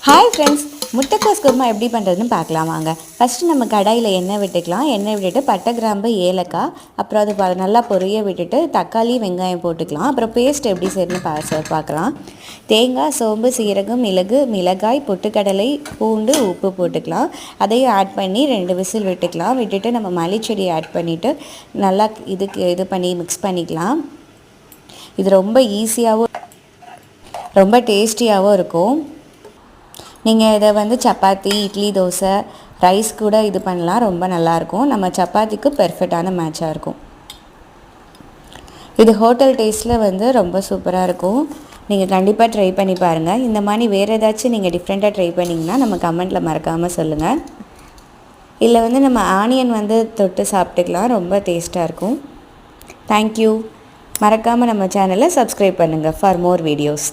Hi friends, முட்டைக்கோஸ் குருமா எப்படி பண்ணுறதுன்னு பார்க்கலாம் வாங்க. ஃபஸ்ட்டு நம்ம கடாயில் எண்ணெய் விட்டுக்கலாம். எண்ணெய் விட்டுட்டு பட்டை, கிராம்பு, ஏலக்காய், அப்புறம் அது நல்லா பொரிய விட்டுட்டு தக்காளி, வெங்காயம் போட்டுக்கலாம். அப்புறம் பேஸ்ட் எப்படி செய்யணும்னு பார்க்கலாம். தேங்காய், சோம்பு, சீரகம், மிளகு, மிளகாய், பொட்டுக்கடலை, பூண்டு, உப்பு போட்டுக்கலாம். அதையும் ஆட் பண்ணி 2 விசில் விட்டுக்கலாம். விட்டுட்டு நம்ம மல்லிச்செடியை ஆட் பண்ணிவிட்டு நல்லா இது பண்ணி மிக்ஸ் பண்ணிக்கலாம். இது ரொம்ப ஈஸியாகவும் ரொம்ப டேஸ்டியாகவும் இருக்கும். நீங்கள் இதை சப்பாத்தி, இட்லி, தோசை, ரைஸ் கூட இது பண்ணலாம். ரொம்ப நல்லாயிருக்கும். நம்ம சப்பாத்திக்கு பெர்ஃபெக்டான மேட்சாக இருக்கும். இது ஹோட்டல் டேஸ்ட்டில் ரொம்ப சூப்பராக இருக்கும். நீங்கள் கண்டிப்பாக ட்ரை பண்ணி பாருங்கள். இந்த மாதிரி வேறு ஏதாச்சும் நீங்கள் டிஃப்ரெண்ட்டாக ட்ரை பண்ணிங்கன்னா நம்ம கமெண்ட்டில் மறக்காமல் சொல்லுங்கள். இதில் நம்ம ஆனியன் தொட்டு சாப்பிட்டுக்கலாம். ரொம்ப டேஸ்ட்டாக இருக்கும். தேங்க்யூ. மறக்காமல் நம்ம சேனலை சப்ஸ்கிரைப் பண்ணுங்கள் ஃபார் மோர் வீடியோஸ்.